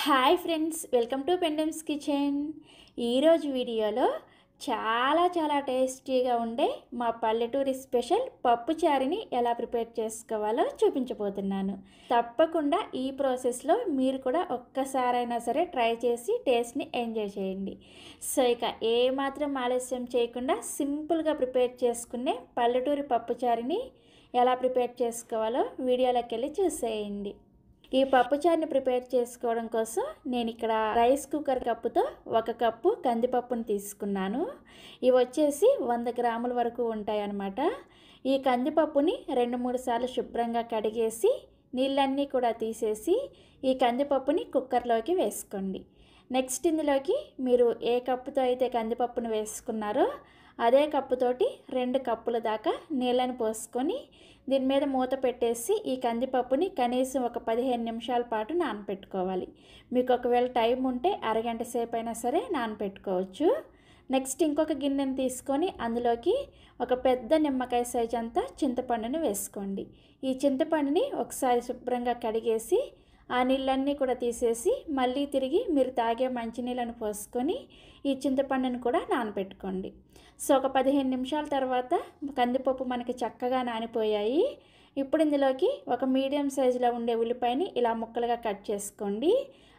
Hi friends, welcome to Pendems kitchen. ఈరోజు వీడియోలో చాలా టేస్టీగా ఉండే మా పల్లెటూరి స్పెషల్ పప్పుచారుని ఎలా ప్రిపేర్ చేసుకోవాలో చూపించబోతున్నాను. తప్పకుండా ఈ ప్రాసెస్లో మీరు కూడా ఒక్కసారైనా సరే ట్రై చేసి టేస్ట్ని ఎంజాయ్ చేయండి. సో ఇక ఏమాత్రం ఆలస్యం చేయకుండా సింపుల్గా ప్రిపేర్ చేసుకునే పల్లెటూరి పప్పుచారుని ఎలా ప్రిపేర్ చేసుకోవాలో వీడియోలోకి వెళ్ళి చూసేయండి. ఈ పప్పుచారుని ప్రిపేర్ చేసుకోవడం కోసం నేను ఇక్కడ రైస్ కుక్కర్ కప్పుతో 1 కప్పు కందిపప్పును తీసుకున్నాను. ఇవి వచ్చేసి 100 గ్రాముల వరకు ఉంటాయి అన్నమాట. ఈ కందిపప్పుని 2-3 సార్లు శుభ్రంగా కడిగేసి నీళ్ళన్నీ కూడా తీసేసి ఈ కందిపప్పుని కుక్కర్లోకి వేసుకోండి. నెక్స్ట్ ఇందులోకి మీరు ఏ కప్పుతో అయితే కందిపప్పును వేసుకున్నారో అదే కప్పుతోటి 2 కప్పుల దాకా నీళ్ళని పోసుకొని దీని మీద మూత పెట్టేసి ఈ కందిపప్పుని కనీసం ఒక 15 నిమిషాల పాటు నానపెట్టుకోవాలి. మీకు ఒకవేళ టైం ఉంటే అరగంట సేపు అయినా సరే నానపెట్టుకోవచ్చు. నెక్స్ట్ ఇంకొక గిన్నెని తీసుకొని అందులోకి ఒక పెద్ద నిమ్మకాయ సైజ్ అంతా చింతపండుని వేసుకోండి. ఈ చింతపండుని ఒకసారి శుభ్రంగా కడిగేసి ఆ నీళ్ళన్నీ కూడా తీసేసి మళ్ళీ తిరిగి మీరు తాగే మంచినీళ్ళను పోసుకొని ఈ చింతపండును కూడా నానబెట్టుకోండి. సో ఒక 15 నిమిషాల తర్వాత కందిపప్పు మనకి చక్కగా నానిపోయాయి. ఇప్పుడు ఇందులోకి ఒక మీడియం సైజులో ఉండే ఉల్లిపాయని ఇలా ముక్కలుగా కట్ చేసుకోండి.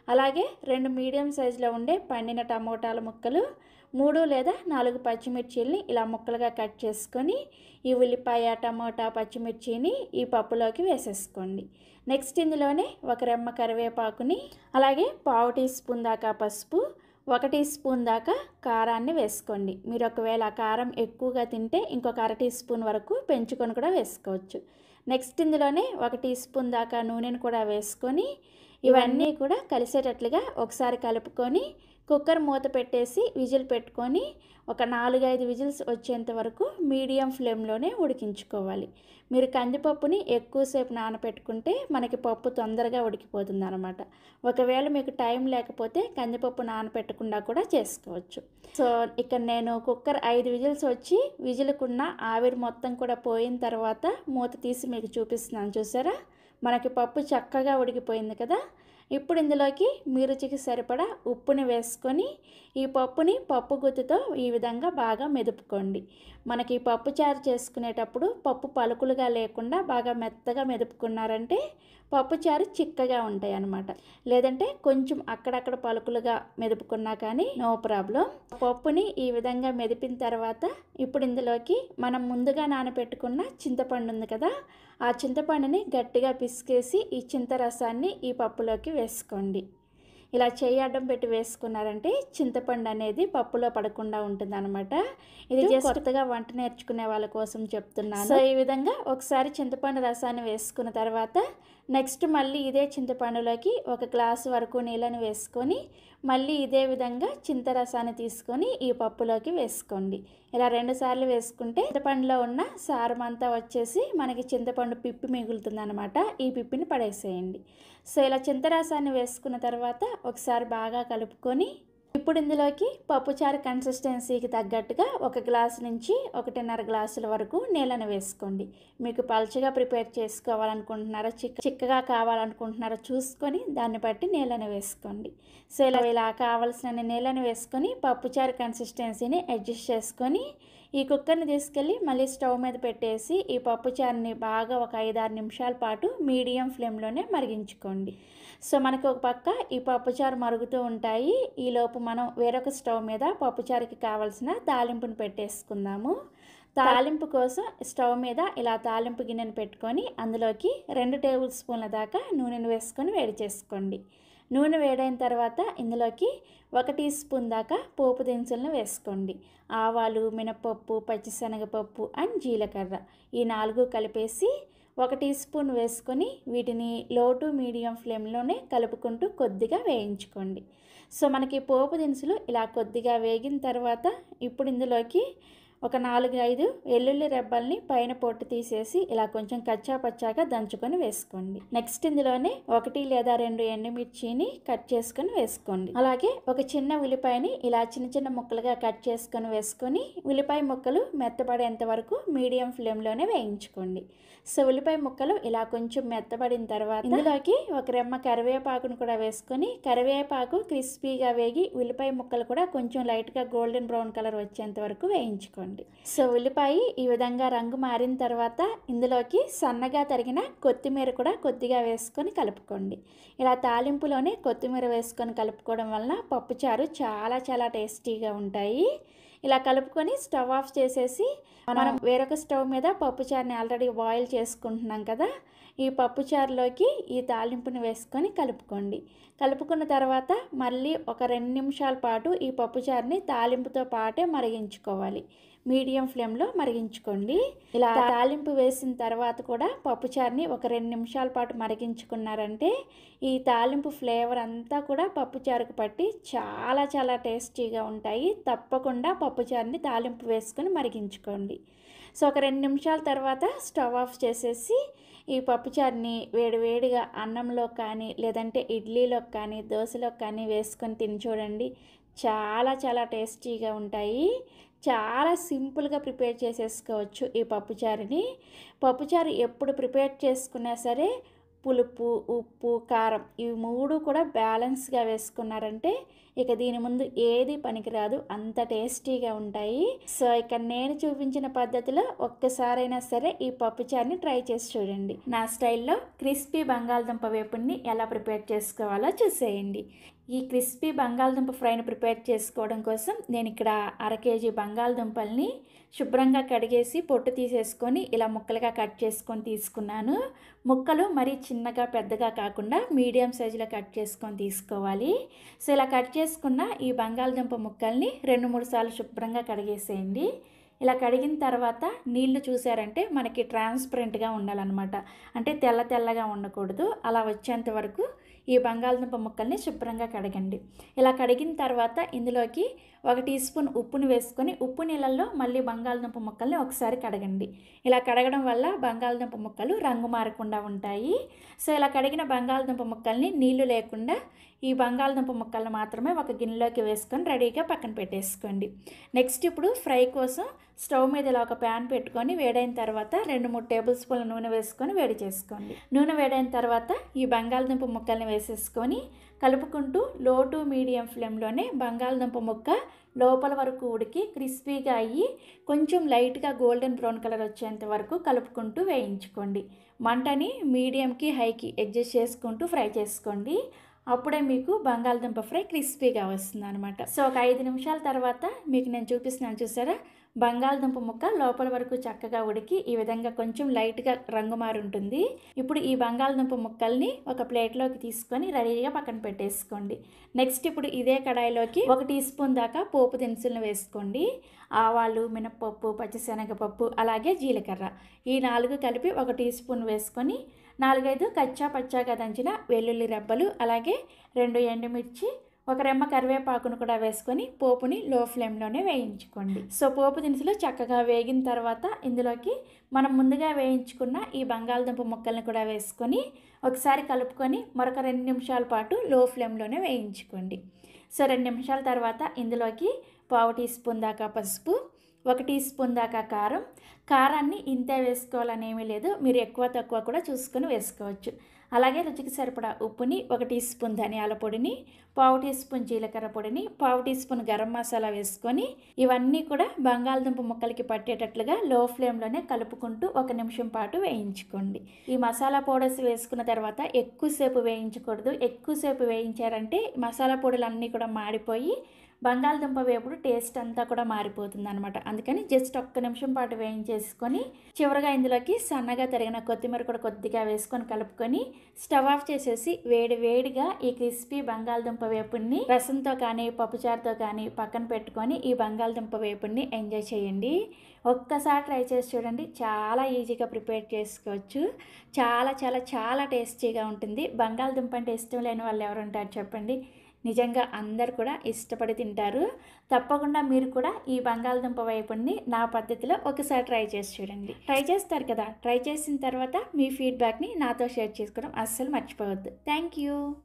అలాగే 2 మీడియం సైజులో ఉండే పండిన టమోటాల ముక్కలు, 3 లేదా 4 పచ్చిమిర్చీలని ఇలా ముక్కలుగా కట్ చేసుకొని ఈ ఉల్లిపాయ, టమోటా, పచ్చిమిర్చిని ఈ పప్పులోకి వేసేసుకోండి. నెక్స్ట్ ఇందులోనే 1 రెమ్మ కరివేపాకుని, అలాగే 1/2 టీ స్పూన్ దాకా పసుపు, 1 టీ స్పూన్ దాకా కారాన్ని వేసుకోండి. మీరు ఒకవేళ కారం ఎక్కువగా తింటే ఇంకొక 1/2 టీ స్పూన్ వరకు పెంచుకొని కూడా వేసుకోవచ్చు. నెక్స్ట్ ఇందులోనే 1 టీ స్పూన్ దాకా నూనెను కూడా వేసుకొని ఇవన్నీ కూడా కలిసేటట్లుగా ఒకసారి కలుపుకొని కుక్కర్ మూత పెట్టేసి విజిల్ పెట్టుకొని ఒక 4-5 విజిల్స్ వచ్చేంత వరకు మీడియం ఫ్లేమ్లోనే ఉడికించుకోవాలి. మీరు కందిపప్పుని ఎక్కువసేపు నానపెట్టుకుంటే మనకి పప్పు తొందరగా ఉడికిపోతుంది అన్నమాట. ఒకవేళ మీకు టైం లేకపోతే కందిపప్పు నానపెట్టకుండా కూడా చేసుకోవచ్చు. సో ఇక్కడ నేను కుక్కర్ 5 విజిల్స్ వచ్చి విజిల్కున్న ఆవిరి మొత్తం కూడా పోయిన తర్వాత మూత తీసి మీకు చూపిస్తున్నాను. చూసారా, మనకి పప్పు చక్కగా ఉడికిపోయింది కదా. ఇప్పుడు ఇందులోకి మీ రుచికి సరిపడా ఉప్పుని వేసుకొని ఈ పప్పుని పప్పు గుత్తితో ఈ విధంగా బాగా మెదుపుకోండి. మనకి పప్పు చారు చేసుకునేటప్పుడు పప్పు పలుకులుగా లేకుండా బాగా మెత్తగా మెదుపుకున్నారంటే పప్పు చారు చిక్కగా ఉంటాయి అన్నమాట. లేదంటే కొంచెం అక్కడక్కడ పలుకులుగా మెదుపుకున్నా కానీ నో ప్రాబ్లం. పప్పుని ఈ విధంగా మెదిపిన తర్వాత ఇప్పుడు ఇందులోకి మనం ముందుగా నానబెట్టుకున్న చింతపండు ఉంది కదా, ఆ చింతపండుని గట్టిగా పిసికేసి ఈ చింతరసాన్ని ఈ పప్పులోకి వేసుకోండి. ఇలా చేయి అడ్డం పెట్టి వేసుకున్నారంటే చింతపండు అనేది పప్పులో పడకుండా ఉంటుంది అనమాట. ఇది కొత్తగా వంట నేర్చుకునే వాళ్ళ కోసం చెప్తున్నాను. సో ఈ విధంగా ఒకసారి చింతపండు రసాన్ని వేసుకున్న తర్వాత నెక్స్ట్ మళ్ళీ ఇదే చింతపండులోకి 1 గ్లాసు వరకు నీళ్ళని వేసుకొని మళ్ళీ ఇదే విధంగా చింతరసాన్ని తీసుకొని ఈ పప్పులోకి వేసుకోండి. ఇలా 2 సార్లు వేసుకుంటే చింతపండులో ఉన్న సారం అంతా వచ్చేసి మనకి చింతపండు పిప్పి మిగులుతుంది అనమాట. ఈ పిప్పిని పడేసేయండి. సో ఇలా చింతరసాన్ని వేసుకున్న తర్వాత ఒకసారి బాగా కలుపుకొని ఇప్పుడు ఇందులోకి పప్పుచారు కన్సిస్టెన్సీకి తగ్గట్టుగా 1 గ్లాసు నుంచి 1.5 గ్లాసుల వరకు నీళ్ళని వేసుకోండి. మీకు పల్చగా ప్రిపేర్ చేసుకోవాలనుకుంటున్నారో చిక్కగా కావాలనుకుంటున్నారో చూసుకొని దాన్ని బట్టి నీళ్ళని వేసుకోండి. సో ఇలా కావాల్సిన నీళ్ళని వేసుకొని పప్పుచారు కన్సిస్టెన్సీని అడ్జస్ట్ చేసుకొని ఈ కుక్కర్ని తీసుకెళ్ళి మళ్ళీ స్టవ్ మీద పెట్టేసి ఈ పప్పుచారుని బాగా ఒక 5-6 నిమిషాల పాటు మీడియం ఫ్లేమ్లోనే మరిగించుకోండి. సో మనకి ఒక పక్క ఈ పప్పుచారు మరుగుతూ ఉంటాయి. ఈలోపు మనం వేరొక స్టవ్ మీద పప్పుచారుకి కావాల్సిన తాలింపును పెట్టేసుకుందాము. తాలింపు కోసం స్టవ్ మీద ఇలా తాలింపు గిన్నెను పెట్టుకొని అందులోకి 2 టేబుల్ స్పూన్ల దాకా నూనెను వేసుకొని వేడి చేసుకోండి. నూనె వేడైన తర్వాత ఇందులోకి 1 టీ స్పూన్ దాకా పోపు దినుసులను వేసుకోండి. ఆవాలు, మినపప్పు, పచ్చిశనగపప్పు అండ్ జీలకర్ర ఈ 4 కలిపేసి 1 టీ స్పూన్ వేసుకొని వీటిని లో టు మీడియం ఫ్లేమ్లోనే కలుపుకుంటూ కొద్దిగా వేయించుకోండి. సో మనకి పోపు దినుసులు ఇలా కొద్దిగా వేగిన తర్వాత ఇప్పుడు ఇందులోకి ఒక 4-5 వెల్లుల్లి రెబ్బల్ని పైన పొట్టు తీసేసి ఇలా కొంచెం కచ్చా పచ్చాగా దంచుకొని వేసుకోండి. నెక్స్ట్ ఇందులోనే 1 లేదా 2 ఎండుమిర్చిని కట్ చేసుకొని వేసుకోండి. అలాగే ఒక చిన్న ఉల్లిపాయని ఇలా చిన్న చిన్న ముక్కలుగా కట్ చేసుకొని వేసుకొని ఉల్లిపాయ ముక్కలు మెత్తబడేంత వరకు మీడియం ఫ్లేమ్లోనే వేయించుకోండి. సో ఉల్లిపాయ ముక్కలు ఇలా కొంచెం మెత్తబడిన తర్వాత ఇందులోకి ఒక రెమ్మ కరివేపాకును కూడా వేసుకొని కరివేపాకు క్రిస్పీగా వేగి ఉల్లిపాయ ముక్కలు కూడా కొంచెం లైట్గా గోల్డెన్ బ్రౌన్ కలర్ వచ్చేంత వరకు వేయించుకోండి. సో ఉల్లిపాయ ఈ విధంగా రంగు మారిన తర్వాత ఇందులోకి సన్నగా తరిగిన కొత్తిమీర కూడా కొద్దిగా వేసుకొని కలుపుకోండి. ఇలా తాలింపులోనే కొత్తిమీర వేసుకొని కలుపుకోవడం వలన పప్పుచారు చాలా చాలా టేస్టీగా ఉంటాయి. ఇలా కలుపుకొని స్టవ్ ఆఫ్ చేసేసి మనం వేరొక స్టవ్ మీద పప్పుచారుని ఆల్రెడీ బాయిల్ చేసుకుంటున్నాం కదా, ఈ పప్పుచారులోకి ఈ తాలింపుని వేసుకొని కలుపుకోండి. కలుపుకున్న తర్వాత మళ్ళీ ఒక 2 నిమిషాల పాటు ఈ పప్పుచారుని తాలింపుతో పాటే మరిగించుకోవాలి. మీడియం ఫ్లేమ్లో మరిగించుకోండి. ఇలా తాలింపు వేసిన తర్వాత కూడా పప్పుచారుని ఒక 2 నిమిషాల పాటు మరిగించుకున్నారంటే ఈ తాలింపు ఫ్లేవర్ అంతా కూడా పప్పుచారుకు పట్టి చాలా చాలా టేస్టీగా ఉంటాయి. తప్పకుండా పప్పుచారుని తాలింపు వేసుకొని మరిగించుకోండి. సో ఒక 2 నిమిషాల తర్వాత స్టవ్ ఆఫ్ చేసేసి ఈ పప్పుచారుని వేడివేడిగా అన్నంలో కానీ లేదంటే ఇడ్లీలో కానీ దోశలో కానీ వేసుకొని తిని చూడండి. చాలా చాలా టేస్టీగా ఉంటాయి. చాలా సింపుల్గా ప్రిపేర్ చేసేసుకోవచ్చు ఈ పప్పుచారుని. పప్పుచారు ఎప్పుడు ప్రిపేర్ చేసుకున్నా సరే పులుపు, ఉప్పు, కారం ఇవి 3 కూడా బ్యాలెన్స్గా వేసుకున్నారంటే ఇక దీని ముందు ఏది పనికిరాదు, అంత టేస్టీగా ఉంటాయి. సో ఇక నేను చూపించిన పద్ధతిలో ఒక్కసారైనా సరే ఈ పప్పుచారుని ట్రై చేసి చూడండి. నా స్టైల్లో క్రిస్పీ బంగాళదుంప వేపుడిని ఎలా ప్రిపేర్ చేసుకోవాలో చూసేయండి. ఈ క్రిస్పీ బంగాళదుంప ఫ్రైని ప్రిపేర్ చేసుకోవడం కోసం నేను ఇక్కడ 1/2 కేజీ బంగాళదుంపల్ని శుభ్రంగా కడిగేసి పొట్టు తీసేసుకొని ఇలా ముక్కలుగా కట్ చేసుకొని తీసుకున్నాను. ముక్కలు మరీ చిన్నగా పెద్దగా కాకుండా మీడియం సైజులో కట్ చేసుకొని తీసుకోవాలి. సో ఇలా కట్ చేసుకున్న ఈ బంగాళదుంప ముక్కల్ని 2-3 సార్లు శుభ్రంగా కడిగేసేయండి. ఇలా కడిగిన తర్వాత నీళ్లు చూసారంటే మనకి ట్రాన్స్పరెంట్గా ఉండాలన్నమాట. అంటే తెల్ల తెల్లగా ఉండకూడదు. అలా వచ్చేంత వరకు ఈ బంగాళదుంప ముక్కల్ని శుభ్రంగా కడగండి. ఇలా కడిగిన తర్వాత ఇందులోకి 1 టీ స్పూన్ ఉప్పుని వేసుకొని ఉప్పు నీళ్ళల్లో మళ్ళీ బంగాళదుంప ముక్కల్ని ఒకసారి కడగండి. ఇలా కడగడం వల్ల బంగాళదుంప ముక్కలు రంగు మారకుండా ఉంటాయి. సో ఇలా కడిగిన బంగాళదుంప ముక్కల్ని నీళ్లు లేకుండా ఈ బంగాళదుంప ముక్కల్ని మాత్రమే ఒక గిన్నెలోకి వేసుకొని రెడీగా పక్కన పెట్టేసుకోండి. నెక్స్ట్ ఇప్పుడు ఫ్రై కోసం స్టవ్ మీద ఇలా ఒక ప్యాన్ పెట్టుకొని వేడైన తర్వాత 2-3 టేబుల్ స్పూన్ల నూనె వేసుకొని వేడి చేసుకోండి. నూనె వేడైన తర్వాత ఈ బంగాళదుంప ముక్కల్ని వేసేసుకొని కలుపుకుంటూ లో టు మీడియం ఫ్లేమ్లోనే బంగాళదుంప ముక్క లోపల వరకు ఉడికి క్రిస్పీగా అయ్యి కొంచెం లైట్గా గోల్డెన్ బ్రౌన్ కలర్ వచ్చేంత వరకు కలుపుకుంటూ వేయించుకోండి. మంటని మీడియంకి హైకి అడ్జస్ట్ చేసుకుంటూ ఫ్రై చేసుకోండి. అప్పుడే మీకు బంగాళదుంప ఫ్రై క్రిస్పీగా వస్తుంది అనమాట. సో ఒక 5 నిమిషాల తర్వాత మీకు నేను చూపిస్తున్నాను చూసారా, బంగాళదుంప ముక్క లోపల వరకు చక్కగా ఉడికి ఈ విధంగా కొంచెం లైట్గా రంగు మారి ఉంటుంది. ఇప్పుడు ఈ బంగాళదుంప ముక్కల్ని ఒక ప్లేట్లోకి తీసుకొని రెడీగా పక్కన పెట్టేసుకోండి. నెక్స్ట్ ఇప్పుడు ఇదే కడాయిలోకి 1 టీ స్పూన్ దాకా పోపు దినుసులను వేసుకోండి. ఆవాలు, మినప్పప్పు, పచ్చిశనగపప్పు అలాగే జీలకర్ర ఈ 4 కలిపి 1 టీ స్పూన్ వేసుకొని 4-5 కచ్చా పచ్చాగా దంచిన వెల్లుల్లి రెబ్బలు అలాగే 2 ఎండుమిర్చి, 1 రెమ్మ కరివేపాకును కూడా వేసుకొని పోపుని లో ఫ్లేమ్లోనే వేయించుకోండి. సో పోపు దినుసులు చక్కగా వేగిన తర్వాత ఇందులోకి మనం ముందుగా వేయించుకున్న ఈ బంగాళదుంప ముక్కల్ని కూడా వేసుకొని ఒకసారి కలుపుకొని మరొక 2 నిమిషాల పాటు లో ఫ్లేమ్లోనే వేయించుకోండి. సో 2 నిమిషాల తర్వాత ఇందులోకి 1/2 టీ స్పూన్ దాకా పసుపు, 1 టీ స్పూన్ దాకా కారం. కారాన్ని ఇంతే వేసుకోవాలని ఏమీ లేదు, మీరు ఎక్కువ తక్కువ కూడా చూసుకొని వేసుకోవచ్చు. అలాగే రుచికి సరిపడా ఉప్పుని, 1 టీ స్పూన్ ధనియాల పొడిని, 1/2 టీ స్పూన్ జీలకర్ర పొడిని, 1/2 టీ స్పూన్ గరం మసాలా వేసుకొని ఇవన్నీ కూడా బంగాళదుంప ముక్కలకి పట్టేటట్లుగా లో ఫ్లేమ్లోనే కలుపుకుంటూ 1 నిమిషం పాటు వేయించుకోండి. ఈ మసాలా పౌడర్స్ వేసుకున్న తర్వాత ఎక్కువసేపు వేయించకూడదు. ఎక్కువసేపు వేయించారంటే మసాలా పొడులు అన్నీ కూడా మాడిపోయి బంగాళదుంప వేపుడు టేస్ట్ అంతా కూడా మారిపోతుంది అనమాట. అందుకని జస్ట్ 1 నిమిషం పాటు వేయించేసుకొని చివరిగా ఇందులోకి సన్నగా తరిగిన కొత్తిమీర కూడా కొద్దిగా వేసుకొని కలుపుకొని స్టవ్ ఆఫ్ చేసేసి వేడిగా ఈ క్రిస్పీ బంగాళదుంప వేపుడిని రసంతో కానీ పప్పుచారుతో కానీ పక్కన పెట్టుకొని ఈ బంగాళదుంప వేపుడిని ఎంజాయ్ చేయండి. ఒక్కసారి ట్రై చేసి చూడండి, చాలా ఈజీగా ప్రిపేర్ చేసుకోవచ్చు. చాలా చాలా చాలా టేస్టీగా ఉంటుంది. బంగాళదుంప అంటే ఇష్టం లేని వాళ్ళు ఎవరు ఉంటారు చెప్పండి. నిజంగా అందరు కూడా ఇష్టపడి తింటారు. తప్పకుండా మీరు కూడా ఈ బంగాళదుంప వేపుడిని నా పద్ధతిలో ఒకసారి ట్రై చేసి చూడండి. ట్రై చేస్తారు కదా, ట్రై చేసిన తర్వాత మీ ఫీడ్బ్యాక్ని నాతో షేర్ చేసుకోవడం అస్సలు మర్చిపోవద్దు. Thank you.